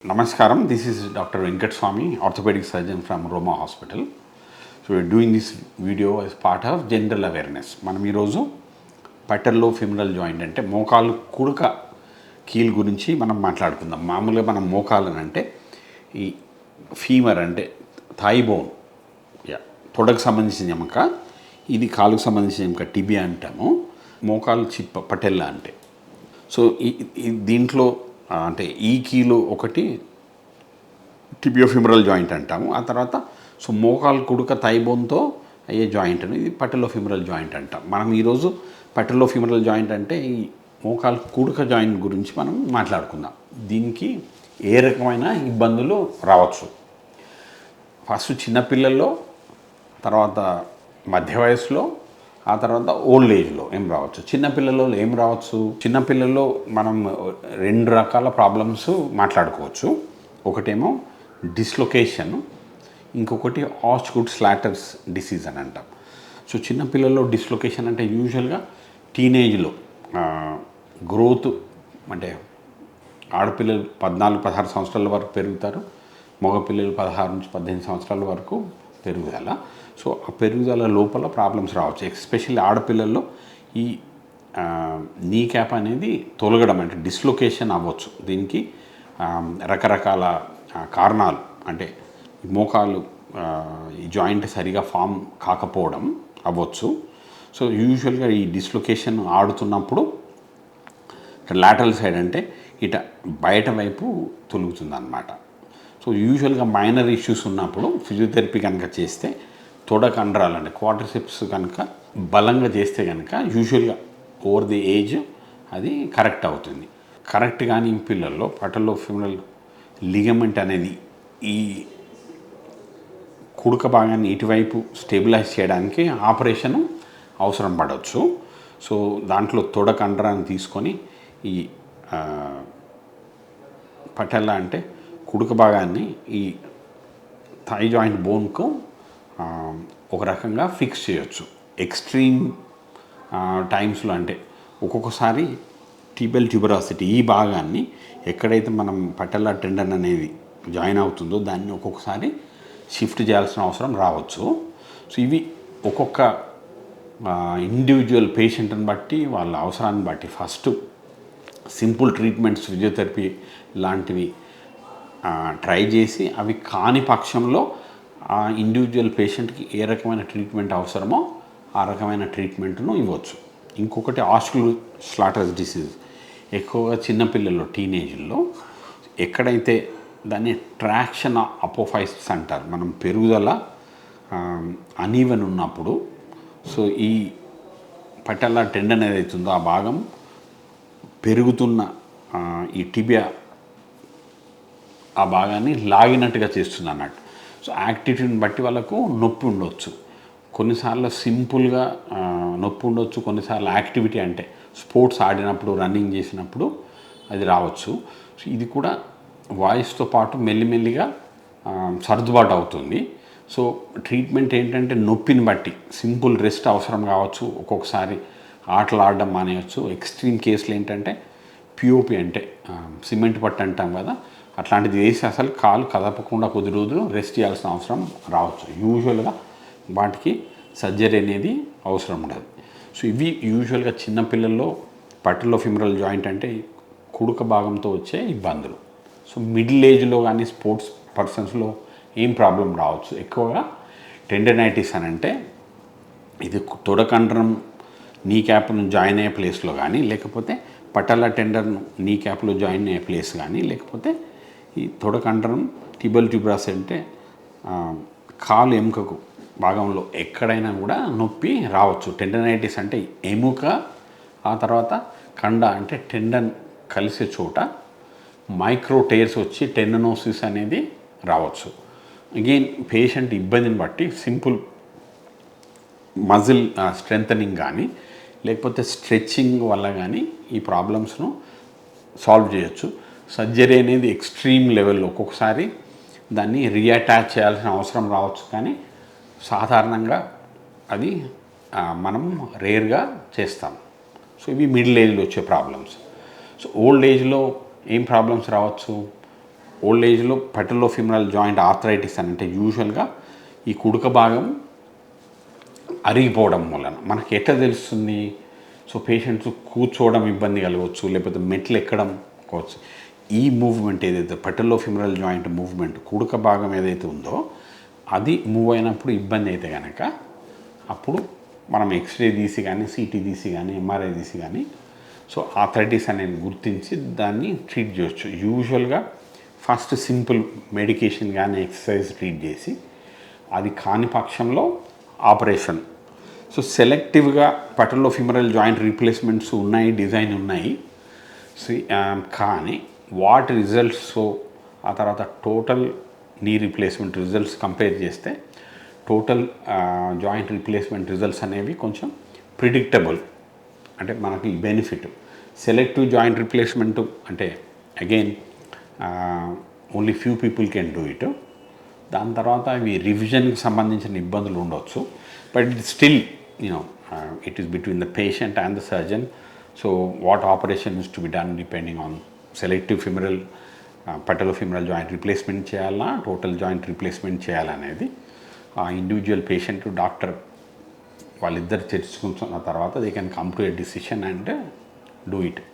Namaskaram, this is Dr. Venkat Swami, orthopedic surgeon from Roma Hospital. So we're doing this video as part of general awareness. మనం ఈరోజు పటల్లో femoral joint అంటే మోకాలు కుడక కీల్ గురించి మనం మాట్లాడుకుందాం. మామూలుగా మనం మోకాలు అంటే ఈ ఫీమర్ అంటే థాయి బోన్ తొడకు సంబంధించిన ఎముక, ఇది కాలుకు సంబంధించిన ఎముక టిబియా అంటాము. మోకాలు చిప్ప పటెల్లా అంటే సో దీంట్లో అంటే ఈ కీలో ఒకటి టిబియోఫిమరల్ జాయింట్ అంటాము. ఆ తర్వాత సో మోకాలు కుడుక థైబోన్తో అయ్యే జాయింట్ అని ఇది పటెల్లోఫిమరల్ జాయింట్ అంటాం. మనం ఈరోజు పటెల్లోఫిమరల్ జాయింట్ అంటే ఈ మోకాలు కుడుక జాయింట్ గురించి మనం మాట్లాడుకుందాం. దీనికి ఏ రకమైన ఇబ్బందులు రావచ్చు, ఫస్ట్ చిన్నపిల్లల్లో, తర్వాత మధ్య వయసులో, ఆ తర్వాత ఓల్డ్ ఏజ్లో ఏం రావచ్చు. చిన్నపిల్లల్లో ఏం రావచ్చు, చిన్నపిల్లల్లో మనం రెండు రకాల ప్రాబ్లమ్స్ మాట్లాడుకోవచ్చు. ఒకటేమో డిస్లొకేషన్, ఇంకొకటి ఆస్ట్గుడ్ స్లాటర్స్ డిసీజ్ అని అంటాం. సో చిన్నపిల్లల్లో డిస్లొకేషన్ అంటే యూజువల్గా టీనేజ్లో గ్రోత్ అంటే ఆడపిల్లలు 14-16 సంవత్సరాల వరకు పెరుగుతారు, మగపిల్లలు 16 నుంచి 18 సంవత్సరాల వరకు పెరుగుదల. సో ఆ పెరుగుదల లోపల ప్రాబ్లమ్స్ రావచ్చు. ఎస్పెషల్లీ ఆడపిల్లల్లో ఈ నీ క్యాప్ అనేది తొలగడం అంటే డిస్లొకేషన్ అవ్వచ్చు. దీనికి రకరకాల కారణాలు అంటే మోకాలు ఈ జాయింట్ సరిగా ఫామ్ కాకపోవడం అవ్వచ్చు. సో యూజువల్గా ఈ డిస్లొకేషన్ ఆడుతున్నప్పుడు లాటరల్ సైడ్ అంటే ఇట బయట వైపు తొలుగుతుంది అన్నమాట. సో యూజువల్గా మైనర్ ఇష్యూస్ ఉన్నప్పుడు ఫిజియోథెరపీ కనుక చేస్తే తొడ కండరాలు అంటే క్వాడ్రిసెప్స్ కనుక బలంగా చేస్తే కనుక యూజువల్గా ఓవర్ ది ఏజ్ అది కరెక్ట్ అవుతుంది. కరెక్ట్ కానీ పిల్లల్లో పటెల్లోఫిమరల్ లిగమెంట్ అనేది ఈ కుడుక భాగాన్ని ఇటువైపు స్టెబిలైజ్ చేయడానికి ఆపరేషన్ అవసరం పడవచ్చు. సో దాంట్లో తొడ కండరాన్ని తీసుకొని ఈ పటెల్లా అంటే కుడుక భాగాన్ని ఈ థై జాయింట్ బోన్కు ఒక రకంగా ఫిక్స్ చేయొచ్చు. ఎక్స్ట్రీమ్ టైమ్స్లో అంటే ఒక్కొక్కసారి టిబియల్ ట్యూబరాసిటీ ఈ భాగాన్ని ఎక్కడైతే మనం పటెల్లా టెండన్ అనేది జాయిన్ అవుతుందో దాన్ని ఒక్కొక్కసారి షిఫ్ట్ చేయాల్సిన అవసరం రావచ్చు. సో ఇవి ఒక్కొక్క ఇండివిజువల్ పేషెంట్ని బట్టి వాళ్ళ అవసరాన్ని బట్టి ఫస్ట్ సింపుల్ ట్రీట్మెంట్స్ ఫిజియోథెరపీ లాంటివి ట్రై చేసి అవి కాని పక్షంలో ఆ ఇండివిజువల్ పేషెంట్కి ఏ రకమైన ట్రీట్మెంట్ అవసరమో ఆ రకమైన ట్రీట్మెంట్ను ఇవ్వచ్చు. ఇంకొకటి ఆస్ట్గుడ్ స్లాటర్స్ డిసీజ్ ఎక్కువగా చిన్నపిల్లల్లో టీనేజ్లో ఎక్కడైతే దాన్ని ట్రాక్షన్ అపోఫైసిస్ అంటారు. మనం పెరుగుదల అనీవెన్ ఉన్నప్పుడు సో ఈ పటెల్లా టెండన్ ఏదైతుందో ఆ భాగం పెరుగుతున్న ఈ టిబియా ఆ భాగాన్ని లాగినట్టుగా చేస్తుంది అన్నట్టు. సో యాక్టివిటీని బట్టి వాళ్ళకు నొప్పి ఉండొచ్చు, కొన్నిసార్లు సింపుల్గా నొప్పి ఉండొచ్చు, కొన్నిసార్లు యాక్టివిటీ అంటే స్పోర్ట్స్ ఆడినప్పుడు రన్నింగ్ చేసినప్పుడు అది రావచ్చు. సో ఇది కూడా వాయిస్తో పాటు మెల్లిమెల్లిగా సర్దుబాటు అవుతుంది. సో ట్రీట్మెంట్ ఏంటంటే నొప్పిని బట్టి సింపుల్ రెస్ట్ అవసరం కావచ్చు, ఒక్కొక్కసారి ఆటలు ఆడడం మానేయచ్చు. ఎక్స్ట్రీమ్ కేసులు ఏంటంటే పిఓపి అంటే సిమెంట్ పట్టు అంటాం కదా, అట్లాంటిది వేసి అసలు కాలు కదపకుండా కొద్ది రోజులు రెస్ట్ చేయాల్సిన అవసరం రావచ్చు. యూజువల్గా వాటికి సర్జరీ అనేది అవసరం ఉండదు. సో ఇవి యూజువల్గా చిన్నపిల్లల్లో పటెల్లోఫిమరల్ జాయింట్ అంటే కుడుక భాగంతో వచ్చే ఇబ్బందులు. సో మిడిల్ ఏజ్లో కానీ స్పోర్ట్స్ పర్సన్స్లో ఏం ప్రాబ్లం రావచ్చు, ఎక్కువగా టెండనైటిస్ అని అంటే ఇది తొడ కండరం నీ క్యాప్ను జాయిన్ అయ్యే ప్లేస్లో కానీ, లేకపోతే పటెల్లా టెండన్ నీ క్యాప్లో జాయిన్ అయ్యే ప్లేస్ కానీ, లేకపోతే ఈ తొడ కండరం టిబియల్ ట్యూబరాసిటీ అంటే కాలు ఎముకకు భాగంలో ఎక్కడైనా కూడా నొప్పి రావచ్చు. టెండనైటిస్ అంటే ఎముక, ఆ తర్వాత కండ అంటే టెండన్ కలిసే చోట మైక్రో టైర్స్ వచ్చి టెండనోసిస్ అనేది రావచ్చు. అగైన్ పేషెంట్ ఇబ్బందిని బట్టి సింపుల్ మజిల్ స్ట్రెంథనింగ్ కానీ లేకపోతే స్ట్రెచ్చింగ్ వల్ల కానీ ఈ ప్రాబ్లమ్స్ను సాల్వ్ చేయొచ్చు. సర్జరీ అనేది ఎక్స్ట్రీమ్ లెవెల్లో ఒక్కొక్కసారి దాన్ని రీఅటాచ్ చేయాల్సిన అవసరం రావచ్చు, కానీ సాధారణంగా అది మనం రేర్గా చేస్తాం. సో ఇవి మిడిల్ ఏజ్లో వచ్చే ప్రాబ్లమ్స్. సో ఓల్డ్ ఏజ్లో ఏం ప్రాబ్లమ్స్ రావచ్చు, ఓల్డ్ ఏజ్లో పెటలోఫిమరల్ జాయింట్ ఆర్థరైటిస్ అని అంటే యూజువల్గా ఈ కుడుక భాగం అరిగిపోవడం వలన మనకి ఎట్లా తెలుస్తుంది? సో పేషెంట్స్ కూర్చోవడం ఇబ్బంది కలగవచ్చు, లేకపోతే మెట్లు ఎక్కడం కావచ్చు. ఈ మూవ్మెంట్ ఏదైతే పెటలోఫిమరల్ జాయింట్ మూవ్మెంట్ కుడుక భాగం ఏదైతే ఉందో అది మూవ్ అయినప్పుడు ఇబ్బంది అయితే కనుక అప్పుడు మనం ఎక్స్రే తీసి కానీ, సిటీ తీసి కానీ, ఎంఆర్ఐ తీసి కానీ సో ఆర్థరైటిస్ అనేది గుర్తించి దాన్ని ట్రీట్ చేయొచ్చు. యూజువల్గా ఫస్ట్ సింపుల్ మెడికేషన్ కానీ ఎక్సర్సైజ్ ట్రీట్ చేసి అది కాని పక్షంలో ఆపరేషన్. సో సెలెక్టివ్గా పెటలోఫిమరల్ జాయింట్ రీప్లేస్మెంట్స్ ఉన్నాయి, డిజైన్ ఉన్నాయి. కానీ వాటి రిజల్ట్స్ ఆ తర్వాత total knee replacement results compare చేస్తే టోటల్ జాయింట్ రీప్లేస్మెంట్ రిజల్ట్స్ అనేవి కొంచెం ప్రిడిక్టబుల్, అంటే మనకి బెనిఫిట్. సెలెక్టివ్ జాయింట్ రిప్లేస్మెంట్ అంటే again only few people can do it. దాని తర్వాత ఇవి రివిజన్కి సంబంధించిన ఇబ్బందులు ఉండవచ్చు, but it still it is between the patient and the surgeon. So what operation is to be done depending on selective femoral patellofemoral joint replacement చేయాలా, total joint replacement చేయాలనేది ఆ individual patient doctor వాళ్ళిద్దరు చర్చించుకున్న తర్వాత they can come to a decision and do it.